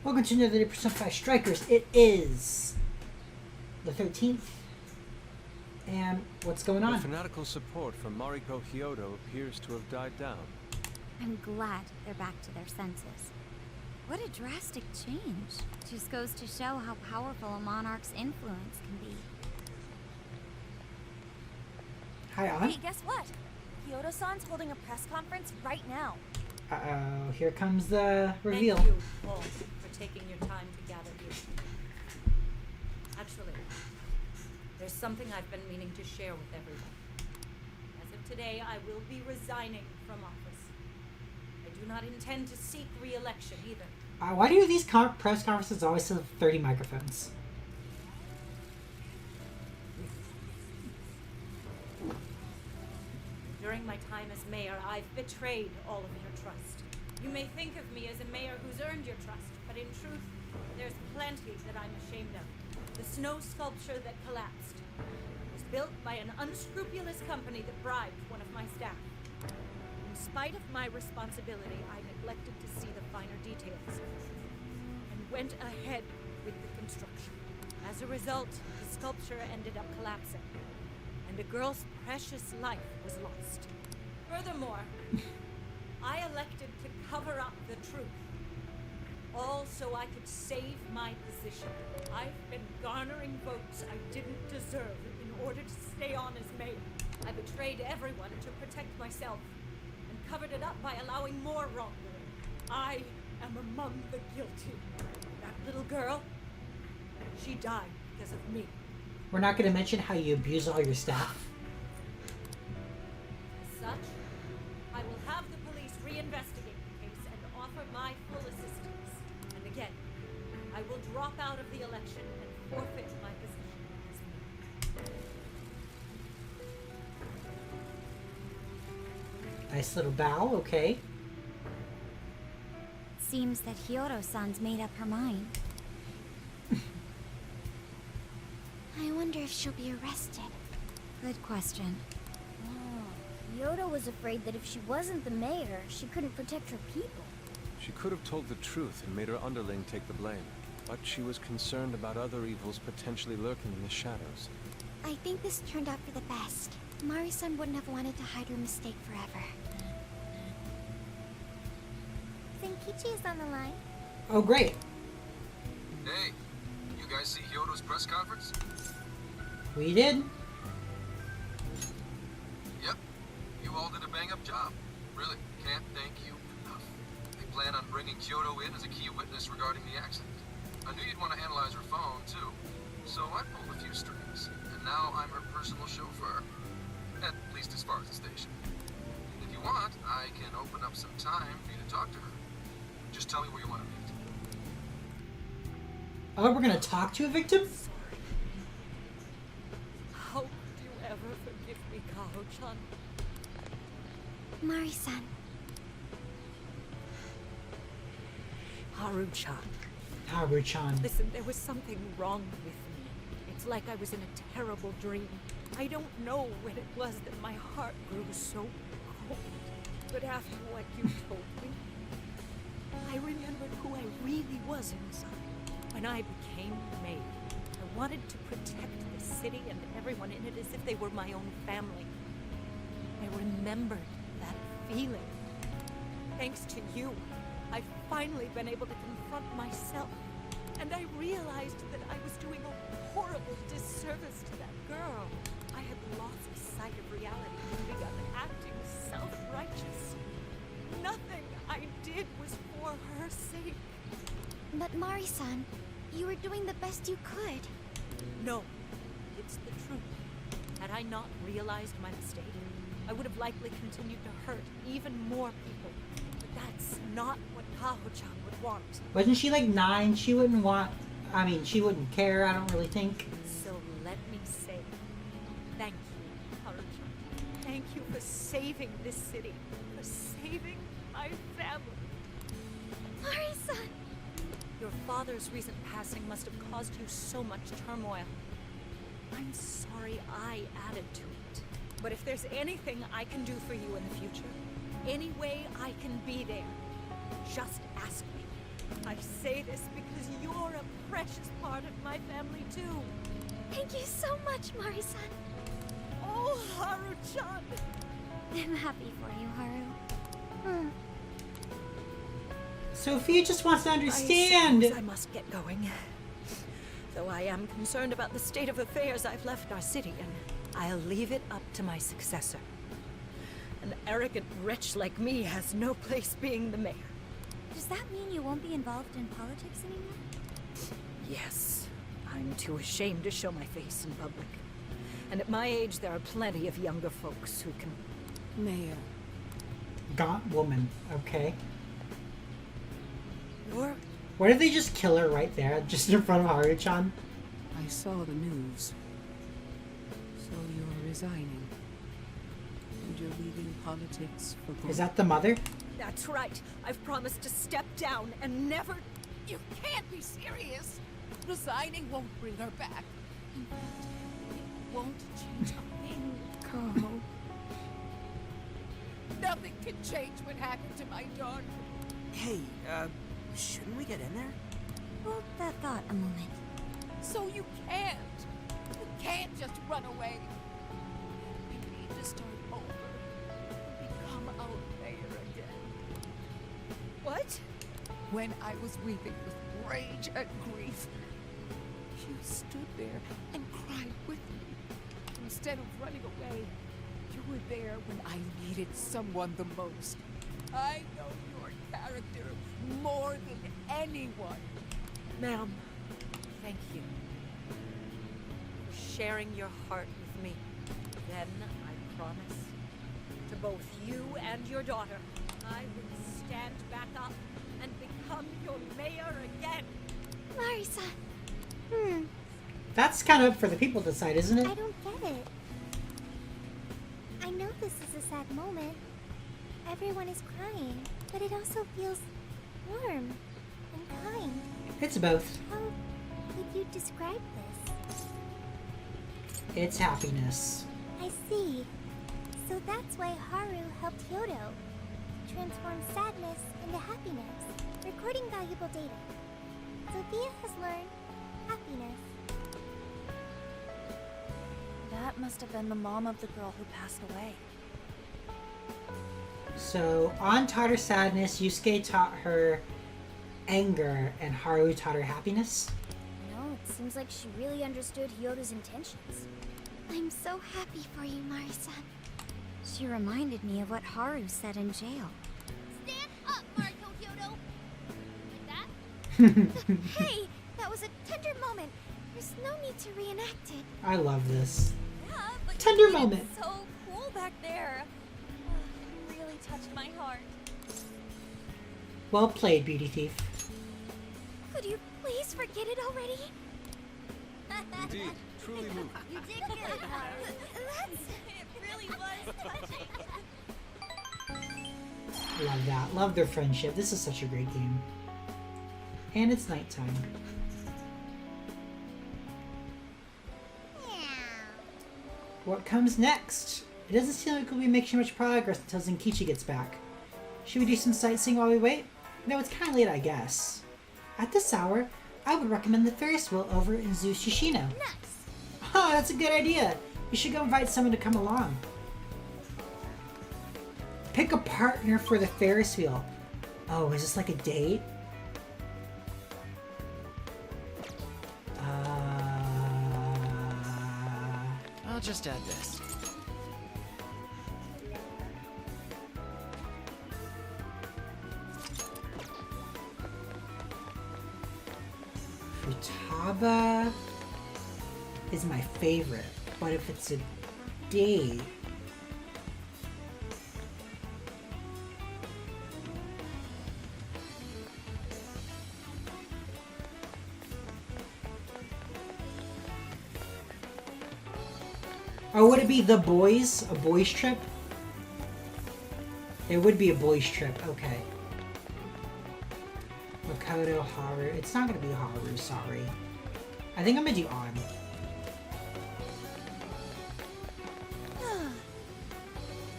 Welcome to another Percent 5 Strikers. It is the 13th. And what's going on? The fanatical support for Mariko Hyodo appears to have died down. I'm glad they're back to their senses. What a drastic change. Just goes to show how powerful a monarch's influence can be. Hi, On. Hey, guess what? Kyoto-san's holding a press conference right now. Uh-oh, here comes the reveal. Thank you all for taking your time to gather here. Actually, there's something I've been meaning to share with everyone. As of today, I will be resigning from office. I do not intend to seek re-election either. Why do these press conferences always have 30 microphones? During my time as mayor, I've betrayed all of your trust. You may think of me as a mayor who's earned your trust, but in truth, there's plenty that I'm ashamed of. The snow sculpture that collapsed was built by an unscrupulous company that bribed one of my staff. In spite of my responsibility, I neglected to see the finer details and went ahead with the construction. As a result, the sculpture ended up collapsing, and a girl's precious life was lost. Furthermore, I elected to cover up the truth, all so I could save my position. I've been garnering votes I didn't deserve in order to stay on as mayor. I betrayed everyone to protect myself and covered it up by allowing more wrongdoing. I am among the guilty. That little girl, she died because of me. We're not going to mention how you abuse all your staff. As such, I will have the police reinvestigate the case and offer my full assistance. And again, I will drop out of the election and forfeit my position as mayor. Nice little bow, okay. Seems that Hyodo-san's made up her mind. I wonder if she'll be arrested. Good question. Oh, Yoda was afraid that if she wasn't the mayor, she couldn't protect her people. She could have told the truth and made her underling take the blame, but she was concerned about other evils potentially lurking in the shadows. I think this turned out for the best. Mari-san wouldn't have wanted to hide her mistake forever. Zenkichi is on the line. Oh, great. Hey, you guys see Hyodo's press conference? We did. Yep. You all did a bang-up job. Really, can't thank you enough. They plan on bringing Kyoto in as a key witness regarding the accident. I knew you'd want to analyze her phone, too. So I pulled a few strings, and now I'm her personal chauffeur. At least as far as the station. If you want, I can open up some time for you to talk to her. Just tell me where you want to meet. Oh, we're going to talk to a victim? How could you ever forgive me, Kaho-chan? Mari-san. Haru-chan. Haru-chan. Listen, there was something wrong with me. It's like I was in a terrible dream. I don't know when it was that my heart grew so cold. But after what you told me, I remembered who I really was inside. When I became mayor, I wanted to protect the city and everyone in it as if they were my own family. I remembered that feeling. Thanks to you, I've finally been able to confront myself. And I realized that I was doing a horrible disservice to that girl. I had lost sight of reality and begun acting self-righteous. Nothing I did was for her sake. But Mari-san, you were doing the best you could. No, it's the truth. Had I not realized my mistake, I would have likely continued to hurt even more people. But that's not what Kaho-chan would want. Wasn't she like 9? She wouldn't want... I mean, she wouldn't care, I don't really think. So let me say, thank you, Haru-chan. Thank you for saving this city, for saving my family. Mari-san! Your father's recent passing must have caused you so much turmoil. I'm sorry I added to it. But if there's anything I can do for you in the future, any way I can be there, just ask me. I say this because you're a precious part of my family too. Thank you so much, Mari-san. Oh, Haru-chan! I'm happy for you, Haru. Sophia just wants to I understand. suppose I must get going. Though I am concerned about the state of affairs, I've left our city, and I'll leave it up to my successor. An arrogant wretch like me has no place being the mayor. Does that mean you won't be involved in politics anymore? Yes, I'm too ashamed to show my face in public. And at my age, there are plenty of younger folks who can... Mayor, Gaunt woman. Okay. You're... Why did they just kill her right there, just in front of Haru-chan? I saw the news. So you're resigning. And you're leaving politics for good. Is that the mother? That's right. I've promised to step down and never... You can't be serious! Resigning won't bring her back. In fact, it won't change a thing. Koho. Nothing can change what happened to my daughter. Hey, shouldn't we get in there? Hold that thought a moment. So you can't. You can't just run away. We need to start over and become our mayor again. What? When I was weeping with rage and grief, you stood there and cried with me. Instead of running away, you were there when I needed someone the most. I know your character more than anyone. Ma'am, thank you for sharing your heart with me. Then I promise to both you and your daughter, I will stand back up and become your mayor again. Mari-san. That's kind of up for the people to decide, isn't it? I don't get it. I know this is a sad moment. Everyone is crying, but it also feels warm and kind. It's both. How would you describe this? It's happiness. I see. So that's why Haru helped Hyodo transform sadness into happiness, recording valuable data. Sophia has learned happiness. That must have been the mom of the girl who passed away. So, An taught her sadness, Yusuke taught her anger, and Haru taught her happiness. No, it seems like she really understood Hyodo's intentions. I'm so happy for you, Mari-san. She reminded me of what Haru said in jail. Stand up, Mariko Hyodo! Like that? Hey, that was a tender moment. There's no need to reenact it. I love this. Yeah, but Tender you made it moment. so cool back there. It really touched my heart. Well played, Beauty Thief. Could you please forget it already? Indeed, truly moving. You did good, Haru. That's... It really was touching. Love that. Love their friendship. This is such a great game. And it's nighttime. What comes next? It doesn't seem like we'll be making much progress until Zenkichi gets back. Should we do some sightseeing while we wait? No, it's kind of late, I guess. At this hour, I would recommend the Ferris wheel over in Zoo Shishino. Nice. Oh, that's a good idea. You should go invite someone to come along. Pick a partner for the Ferris wheel. Oh, is this like a date? I'll just add this. Futaba is my favorite, but if it's a date... Or would it be the boys? A boys trip? It would be a boys trip, okay. Makoto, Haru. It's not gonna be Haru, sorry. I think I'm gonna do On.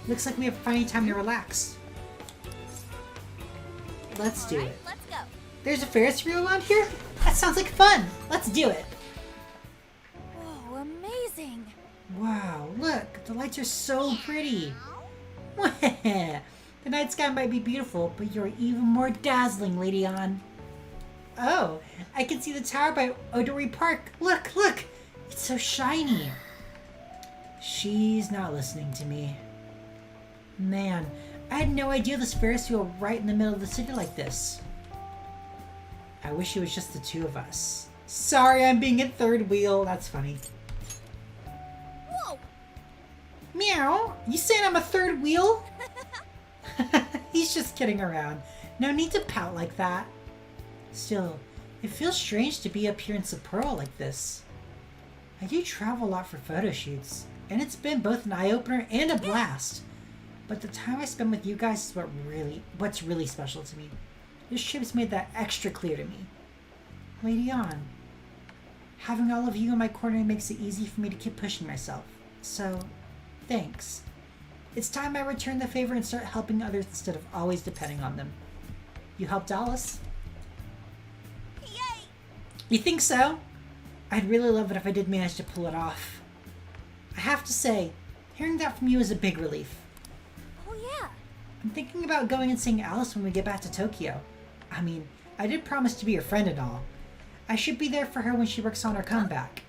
Looks like we have plenty of time to relax. Let's do it. Let's go. There's a Ferris wheel around here? That sounds like fun! Let's do it! Whoa, amazing! Wow, look, the lights are so pretty. The night sky might be beautiful, but you're even more dazzling, Lady Ann. Oh, I can see the tower by Odori Park. Look, look! It's so shiny. She's not listening to me. Man, I had no idea this Ferris wheel right in the middle of the city like this. I wish it was just the two of us. Sorry, I'm being a third wheel. That's funny. Whoa! Meow! You saying I'm a third wheel? He's just kidding around. No need to pout like that. Still, it feels strange to be up here in Sapporo like this. I do travel a lot for photo shoots, and it's been both an eye-opener and a blast. But the time I spend with you guys is what's really special to me. This trip's made that extra clear to me. Lady Ann, having all of you in my corner makes it easy for me to keep pushing myself. So, thanks. It's time I return the favor and start helping others instead of always depending on them. You helped Alice? Yay! You think so? I'd really love it if I did manage to pull it off. I have to say, hearing that from you is a big relief. Oh yeah! I'm thinking about going and seeing Alice when we get back to Tokyo. I mean, I did promise to be her friend and all. I should be there for her when she works on her comeback.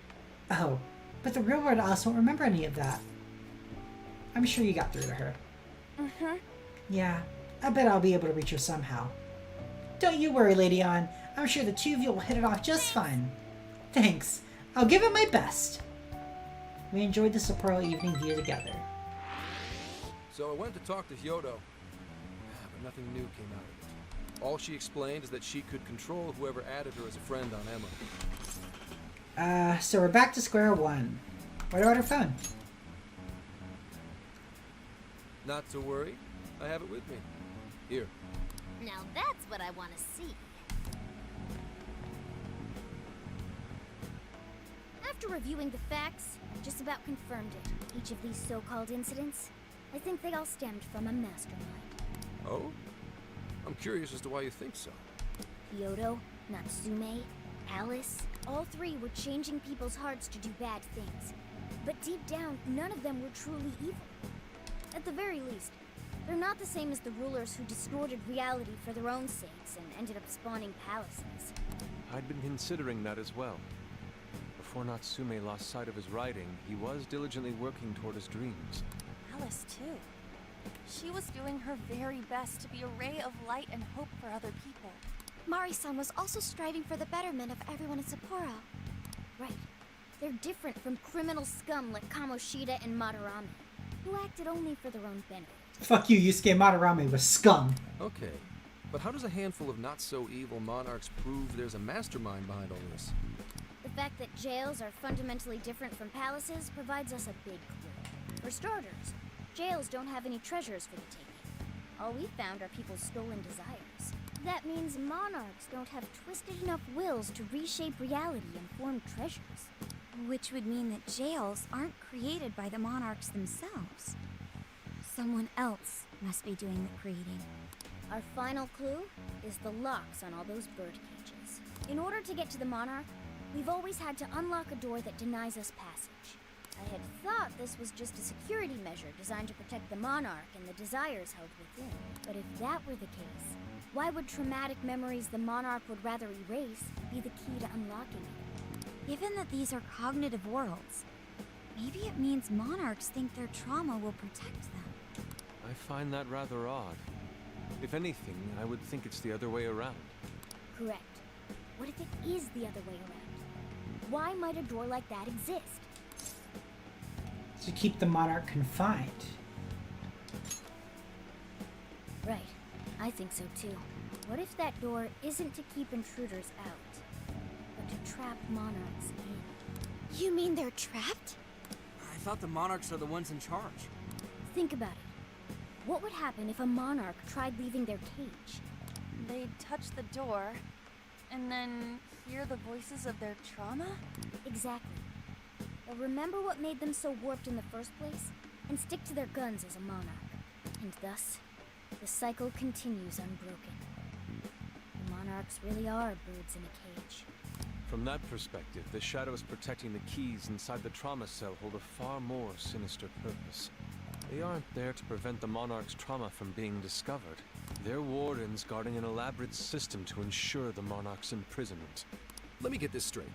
Oh, but the real world Alice won't remember any of that. I'm sure you got through to her. Mm-hmm. Yeah, I bet I'll be able to reach her somehow. Don't you worry, Lady Ann. I'm sure the two of you will hit it off just fine. Thanks. I'll give it my best. We enjoyed the Sapporo evening view together. So I went to talk to Hyodo, but nothing new came out of it. All she explained is that she could control whoever added her as a friend on Emma. So we're back to square one. Where do I order phone? Not to worry, I have it with me. Here. Now that's what I want to see. After reviewing the facts, I just about confirmed it. Each of these so-called incidents, I think they all stemmed from a mastermind. Oh? I'm curious as to why you think so. Kyoto, Natsume, Alice, all three were changing people's hearts to do bad things. But deep down, none of them were truly evil. At the very least, they're not the same as the rulers who distorted reality for their own sakes and ended up spawning palaces. I'd been considering that as well. Before Natsume lost sight of his writing, he was diligently working toward his dreams. Alice, too. She was doing her very best to be a ray of light and hope for other people. Mari-san was also striving for the betterment of everyone in Sapporo. Right. They're different from criminal scum like Kamoshida and Madarame, who acted only for their own benefit. Fuck you, Yusuke Madarame was scum. Okay, but how does a handful of not-so-evil monarchs prove there's a mastermind behind all this? The fact that jails are fundamentally different from palaces provides us a big clue. For starters, jails don't have any treasures for the taking. All we found are people's stolen desires. That means monarchs don't have twisted enough wills to reshape reality and form treasures. Which would mean that jails aren't created by the monarchs themselves. Someone else must be doing the creating. Our final clue is the locks on all those bird cages. In order to get to the monarch, we've always had to unlock a door that denies us passage. I had thought this was just a security measure designed to protect the monarch and the desires held within. But if that were the case, why would traumatic memories the monarch would rather erase be the key to unlocking it? Given that these are cognitive worlds, maybe it means monarchs think their trauma will protect them. I find that rather odd. If anything, I would think it's the other way around. Correct. What if it is the other way around? Why might a door like that exist? To keep the monarch confined. Right. I think so too. What if that door isn't to keep intruders out, but to trap monarchs in? You mean they're trapped? I thought the monarchs are the ones in charge. Think about it. What would happen if a monarch tried leaving their cage? They'd touch the door, and then hear the voices of their trauma? Exactly. They'll remember what made them so warped in the first place, and stick to their guns as a monarch. And thus, the cycle continues unbroken. The monarch monarchs really are birds in a cage. From that perspective, the shadows protecting the keys inside the trauma cell hold a far more sinister purpose. They aren't there to prevent the Monarch's trauma from being discovered. They're wardens guarding an elaborate system to ensure the Monarch's imprisonment. Let me get this straight.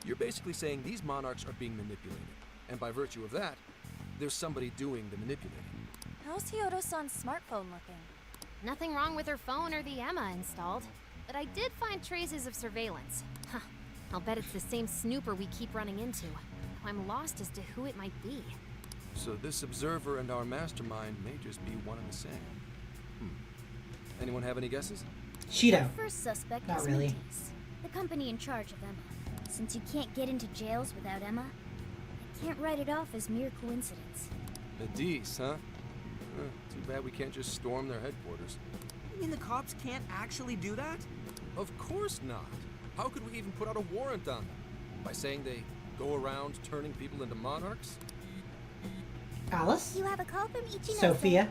You're basically saying these monarchs are being manipulated, and by virtue of that, there's somebody doing the manipulating. How's Hyodo-san's smartphone looking? Nothing wrong with her phone or the Emma installed, but I did find traces of surveillance. Huh. I'll bet it's the same snooper we keep running into. I'm lost as to who it might be. So this observer and our mastermind may just be one and the same. Anyone have any guesses? Shido. First suspect Not is really. Matisse, the company in charge of Emma. Since you can't get into jails without Emma, I can't write it off as mere coincidence. Medis, huh? Too bad we can't just storm their headquarters. You mean the cops can't actually do that? Of course not. How could we even put out a warrant on them? By saying they go around turning people into monarchs? Alice? You have a call from Ichinose. Sophia?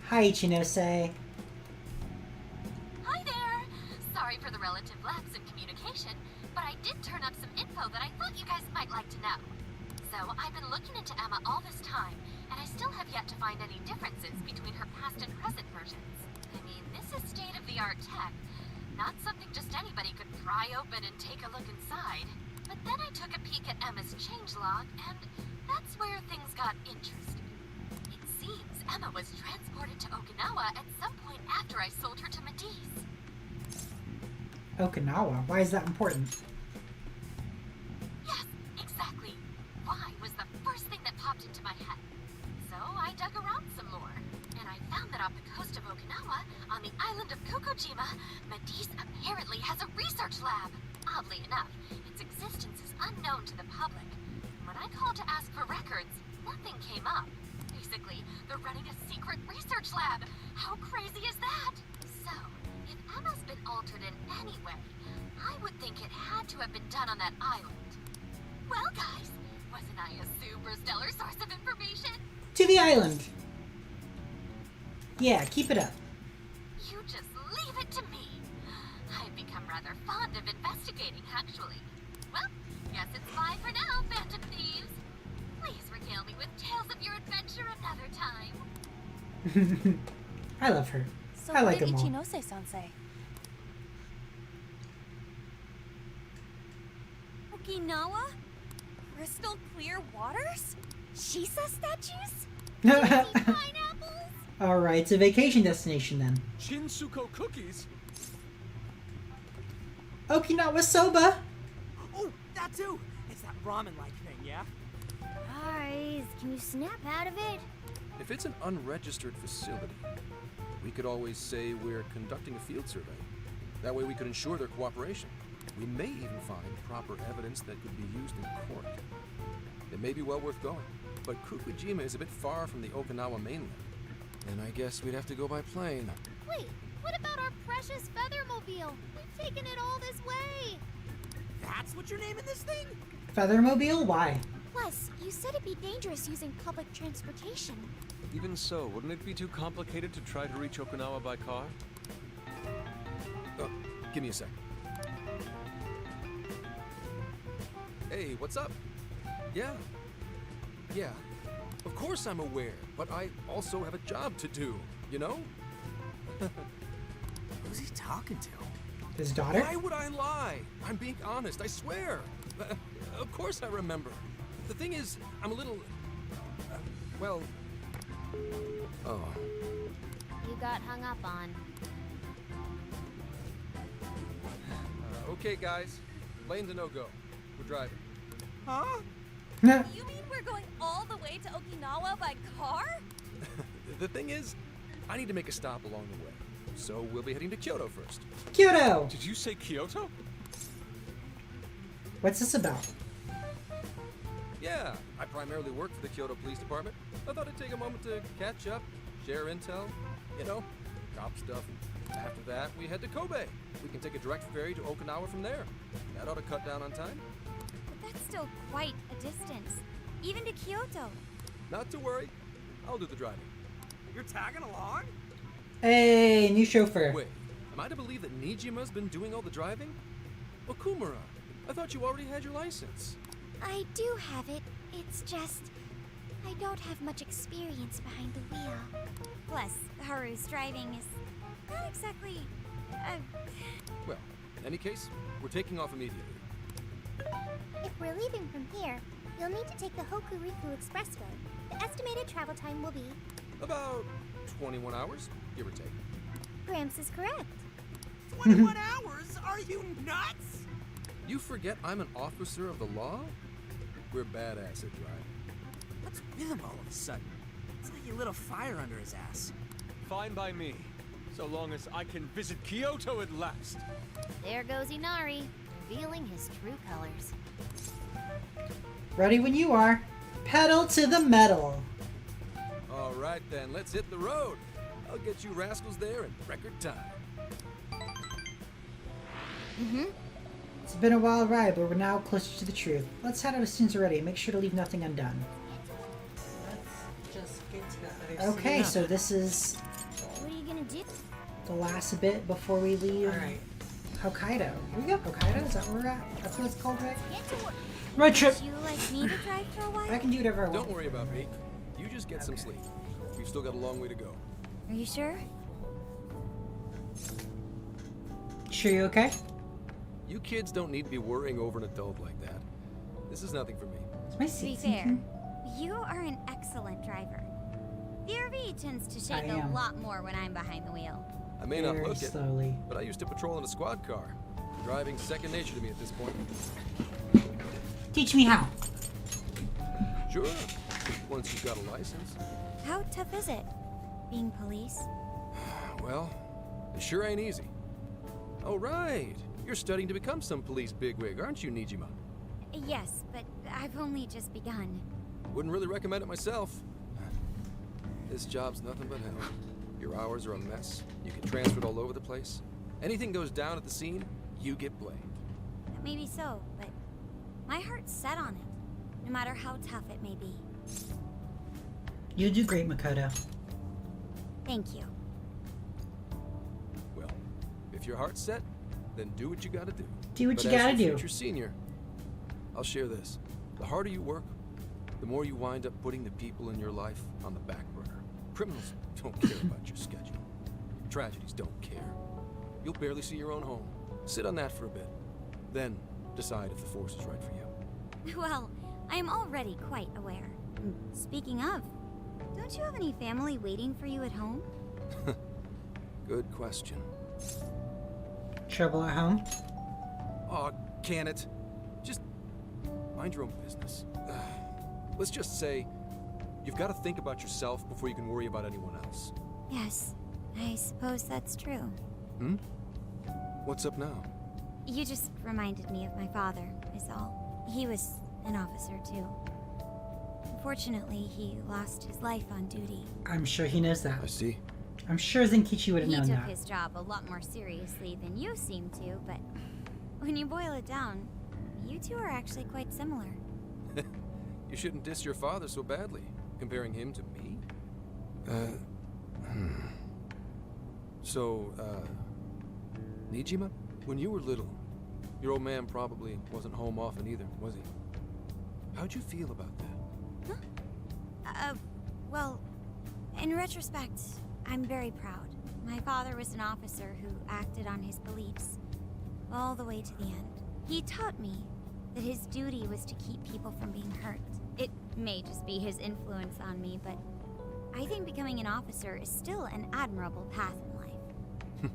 Hi, Ichinose. Hi there! Sorry for the relative lapse in communication, but I did turn up some info that I thought you guys might like to know. So, I've been looking into Emma all this time, and I still have yet to find any differences between her past and present versions. I mean, this is state-of-the-art tech, not something just anybody could pry open and take a look inside. But then I took a peek at Emma's changelog, and that's where things got interesting. It seems Emma was transported to Okinawa at some point after I sold her to Matisse. Okinawa? Why is that important? Yes, exactly. Why was the first thing that popped into my head. So I dug around some more, and I found that off the coast of Okinawa, on the island of Kokojima, Matisse apparently has a research lab. Oddly enough, its existence is unknown to the public. When I called to ask for records, nothing came up. Basically, they're running a secret research lab. How crazy is that? So, if Emma's been altered in any way, I would think it had to have been done on that island. Well, guys, wasn't I a super stellar source of information? To the island! Yeah, keep it up. You just leave it to me. I've become rather fond of investigating, actually. Well, guess it's bye for now, Phantom Thieves. Please regale me with tales of your adventure another time. I love her. So I like what did them all. Ichinose-san say? Okinawa? Crystal clear waters? Shisa statues? Pineapples? Alright, it's a vacation destination then. Shinsuko cookies? Okinawa soba! Oh, that too! It's that ramen-like thing, yeah? Guys, can you snap out of it? If it's an unregistered facility, we could always say we're conducting a field survey. That way we could ensure their cooperation. We may even find proper evidence that could be used in court. It may be well worth going, but Kokojima is a bit far from the Okinawa mainland. And I guess we'd have to go by plane. Wait, what about our precious Feathermobile? We've taken it all this way. That's what you're naming this thing? Feathermobile? Why? Plus, you said it'd be dangerous using public transportation. Even so, wouldn't it be too complicated to try to reach Okinawa by car? Oh, give me a sec. Hey, what's up? Yeah. Of course I'm aware, but I also have a job to do, you know? Who's he talking to? His daughter? Why would I lie? I'm being honest, I swear. Of course I remember. The thing is, I'm a little... well... Oh. You got hung up on. Okay, guys. Lane's a no-go. We're driving. Huh? You mean we're going all the way to Okinawa by car? The thing is, I need to make a stop along the way. So we'll be heading to Kyoto first. Kyoto! Did you say Kyoto? What's this about? Yeah, I primarily work for the Kyoto Police Department. I thought I'd take a moment to catch up, share intel, you know, cop stuff. After that, we head to Kobe. We can take a direct ferry to Okinawa from there. That ought to cut down on time. But that's still quite a distance. Even to Kyoto. Not to worry. I'll do the driving. You're tagging along? Hey, new chauffeur. Wait, Am I to believe that Nijima's been doing all the driving? Okumura, I thought you already had your license. I do have it. It's just... I don't have much experience behind the wheel. Plus, Haru's driving is not exactly... Well, in any case, we're taking off immediately. If we're leaving from here, you'll need to take the Hokuriku Expressway. The estimated travel time will be... About 21 hours, give or take. Gramps is correct. 21 hours? Are you nuts? You forget I'm an officer of the law? We're badass at driving. What's with him all of a sudden? It's like he lit a fire under his ass. Fine by me, so long as I can visit Kyoto at last. There goes Inari, revealing his true colors. Ready when you are. Pedal to the metal. All right then, let's hit the road. I'll get you rascals there in record time. It's been a wild ride, but we're now closer to the truth. Let's head out as soon as we're ready. Make sure to leave nothing undone. Let's just get to that other Okay, scene. so this is What are you gonna do? the last bit before we leave Alright. Hokkaido. Here we go, Hokkaido? Is that where we're at? That's what it's called, right? Get to work. Road trip! Would you like me to drive for a while? I can do whatever I want. Don't worry about me. You just get some sleep. We've still got a long way to go. Are you sure? Sure you okay? You kids don't need to be worrying over an adult like that. This is nothing for me. Is my To be seat fair, sinking? you are an excellent driver. The RV tends to shake I a am. lot more when I'm behind the wheel. I may not Very look it, slowly. but I used to patrol in a squad car. Driving's second nature to me at this point. Teach me how. Sure, once you've got a license. How tough is it, being police? Well, it sure ain't easy. Oh, right. You're studying to become some police bigwig, aren't you, Nijima? Yes, but I've only just begun. Wouldn't really recommend it myself. This job's nothing but hell. Your hours are a mess. You get transferred all over the place. Anything goes down at the scene, you get blamed. Maybe so, but my heart's set on it, no matter how tough it may be. You do great, Makoto. Thank you. Well, if your heart's set, then do what you gotta do. Do what But you as gotta your do. future senior, I'll share this. The harder you work, the more you wind up putting the people in your life on the back burner. Criminals don't care about your schedule. Tragedies don't care. You'll barely see your own home. Sit on that for a bit. Then decide if the force is right for you. Well, I am already quite aware. Speaking of, don't you have any family waiting for you at home? Good question. Trouble at home? Aw, can it? Just mind your own business. Let's just say you've got to think about yourself before you can worry about anyone else. Yes, I suppose that's true. Hmm? What's up now? You just reminded me of my father, is all. He was an officer, too. Unfortunately, he lost his life on duty. I'm sure he knows that. I see. I'm sure Zenkichi would have He known took that. his job a lot more seriously than you seem to, but when you boil it down, you two are actually quite similar. You shouldn't diss your father so badly, comparing him to me. So, Nijima, when you were little, your old man probably wasn't home often either, was he? How'd you feel about that? Well, in retrospect, I'm very proud. My father was an officer who acted on his beliefs all the way to the end. He taught me that his duty was to keep people from being hurt. It may just be his influence on me, but I think becoming an officer is still an admirable path in life.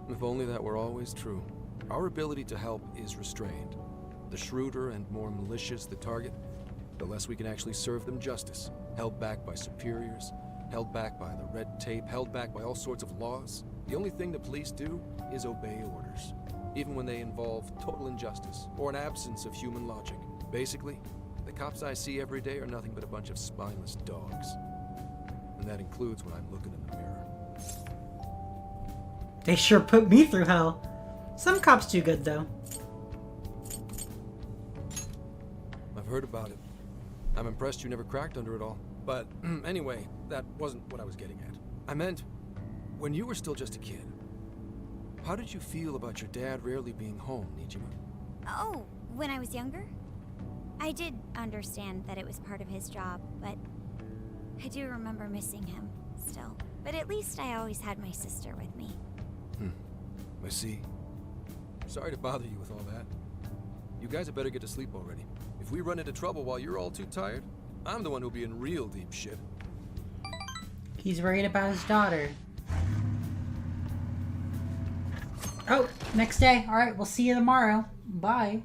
If only that were always true. Our ability to help is restrained. The shrewder and more malicious the target, the less we can actually serve them justice. Held back by superiors, held back by the red tape, held back by all sorts of laws. The only thing the police do is obey orders, even when they involve total injustice or an absence of human logic. Basically, the cops I see every day are nothing but a bunch of spineless dogs. And that includes when I'm looking in the mirror. They sure put me through hell. Some cops do good, though. I've heard about it. I'm impressed you never cracked under it all. But anyway, that wasn't what I was getting at. I meant, when you were still just a kid, How did you feel about your dad rarely being home, Nijima? Oh, when I was younger? I did understand that it was part of his job, but I do remember missing him still. But at least I always had my sister with me. I see. Sorry to bother you with all that. You guys had better get to sleep already. If we run into trouble while you're all too tired, I'm the one who'll be in real deep shit. He's worried about his daughter. Oh, next day. Alright, we'll see you tomorrow. Bye.